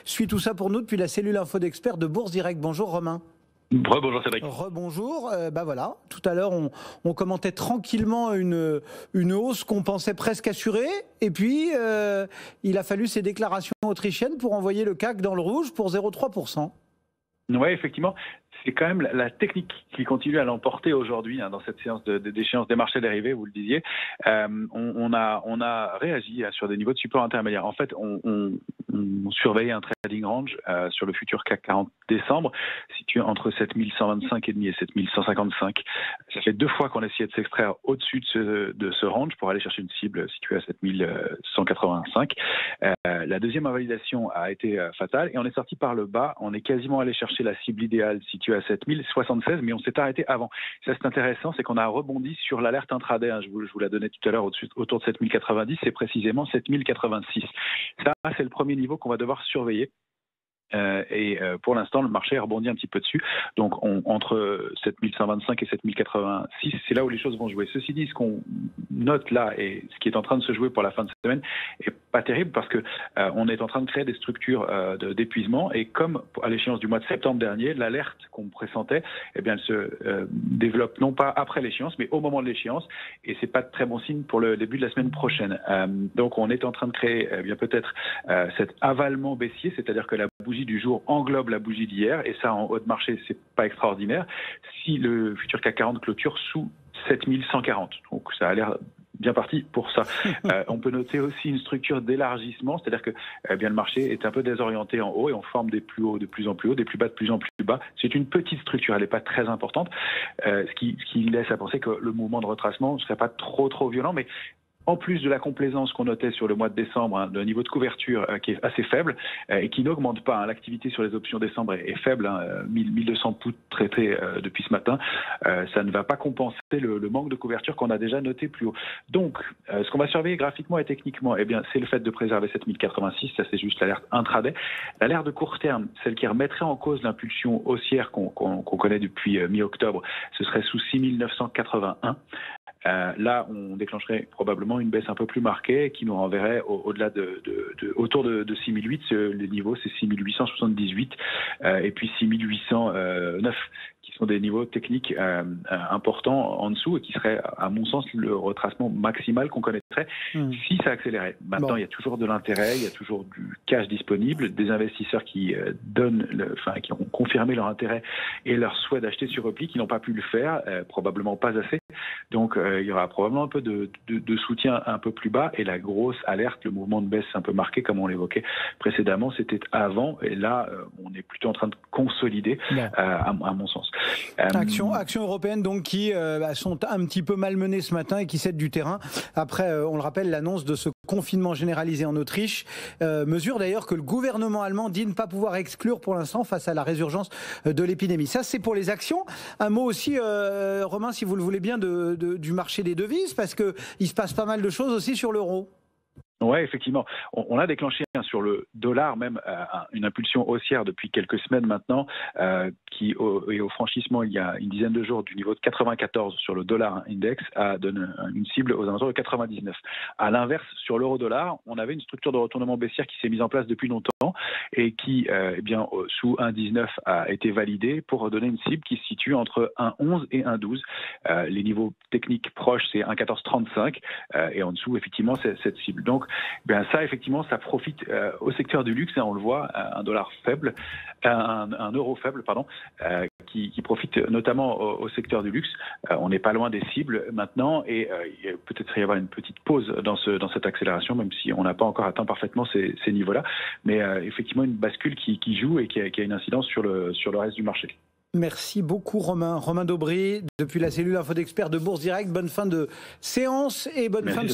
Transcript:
Suit tout ça pour nous depuis la cellule info d'experts de Bourse Direct. Bonjour Romain. Rebonjour Cédric. Rebonjour. Voilà, tout à l'heure on commentait tranquillement une hausse qu'on pensait presque assurée. Et puis il a fallu ces déclarations autrichiennes pour envoyer le CAC dans le rouge pour 0,3%. Oui, effectivement. C'est quand même la technique qui continue à l'emporter aujourd'hui dans cette séance d'échéance des marchés dérivés, vous le disiez. On a réagi sur des niveaux de support intermédiaires. En fait, on surveillait un trading range sur le futur CAC 40 décembre, situé entre 7125,5 et 7155. Ça fait 2 fois qu'on a essayé de s'extraire au-dessus de ce range pour aller chercher une cible située à 7185. La deuxième invalidation a été fatale et on est sorti par le bas. On est quasiment allé chercher la cible idéale située à 7076, mais on s'est arrêté avant. Ça, c'est intéressant, c'est qu'on a rebondi sur l'alerte intraday. Je vous la donnais tout à l'heure autour de 7090, c'est précisément 7086. Ça, c'est le premier niveau qu'on va devoir surveiller. Pour l'instant, le marché a rebondi un petit peu dessus. Donc, entre 7125 et 7086, c'est là où les choses vont jouer. Ceci dit, ce qu'on note là et ce qui est en train de se jouer pour la fin de semaine est pas terrible parce que on est en train de créer des structures d'épuisement et comme à l'échéance du mois de septembre dernier, l'alerte qu'on pressentait, eh bien, elle se développe non pas après l'échéance, mais au moment de l'échéance. Et c'est pas de très bon signe pour le début de la semaine prochaine. Donc, on est en train de créer bien peut-être cet avalement baissier, c'est-à-dire que la bougie du jour englobe la bougie d'hier, et ça en haut de marché, c'est pas extraordinaire. Si le futur CAC 40 clôture sous 7140, donc ça a l'air bien parti pour ça. On peut noter aussi une structure d'élargissement, c'est-à-dire que bien le marché est un peu désorienté en haut et on forme des plus hauts de plus en plus hauts, des plus bas de plus en plus bas. C'est une petite structure, elle n'est pas très importante, ce qui laisse à penser que le mouvement de retracement ne serait pas trop violent, mais en plus de la complaisance qu'on notait sur le mois de décembre, le niveau de couverture qui est assez faible et qui n'augmente pas. L'activité sur les options décembre est faible, 1200 puts traités depuis ce matin. Ça ne va pas compenser le manque de couverture qu'on a déjà noté plus haut. Donc, ce qu'on va surveiller graphiquement et techniquement, eh bien, c'est le fait de préserver 7086. Ça, c'est juste l'alerte intraday. L'alerte de court terme, celle qui remettrait en cause l'impulsion haussière qu'on connaît depuis mi-octobre, ce serait sous 6981. Là, on déclencherait probablement une baisse un peu plus marquée qui nous renverrait au-delà autour de 6008. Les niveaux, c'est 6878 et puis 6809, qui sont des niveaux techniques importants en dessous et qui seraient, à mon sens, le retracement maximal qu'on connaîtrait si ça accélérait. Maintenant, il y a toujours de l'intérêt, il y a toujours du cash disponible, des investisseurs qui qui ont confirmé leur intérêt et leur souhait d'acheter sur repli, qui n'ont pas pu le faire, probablement pas assez. Donc, il y aura probablement un peu de soutien un peu plus bas et la grosse alerte, le mouvement de baisse un peu marqué, comme on l'évoquait précédemment, c'était avant et là, on est plutôt en train de consolider, à mon sens. Actions européennes donc qui sont un petit peu malmenées ce matin et qui cèdent du terrain après, on le rappelle, l'annonce de ce confinement généralisé en Autriche, mesure d'ailleurs que le gouvernement allemand dit ne pas pouvoir exclure pour l'instant face à la résurgence de l'épidémie. Ça, c'est pour les actions. Un mot aussi, Romain, si vous le voulez bien, du marché des devises, parce qu'il se passe pas mal de choses aussi sur l'euro. Oui, effectivement. On a déclenché sur le dollar même une impulsion haussière depuis quelques semaines maintenant, qui au franchissement il y a une dizaine de jours du niveau de 94 sur le dollar index a donné une cible aux alentours de 99. À l'inverse, sur l'euro-dollar, on avait une structure de retournement baissière qui s'est mise en place depuis longtemps et qui, sous 1,19 a été validée pour donner une cible qui se situe entre 1,11 et 1,12. Les niveaux techniques proches, c'est 1,1435 et en dessous, effectivement, c'est cette cible. Donc, ça, effectivement, ça profite au secteur du luxe, on le voit, un euro faible, qui profite notamment au secteur du luxe. On n'est pas loin des cibles maintenant et peut-être y avoir une petite pause dans cette accélération, même si on n'a pas encore atteint parfaitement ces niveaux-là. Mais effectivement, une bascule qui joue et qui a une incidence sur le reste du marché. Merci beaucoup Romain. Romain Daubry, depuis la cellule info d'experts de Bourse Direct. Bonne fin de séance et bonne fin de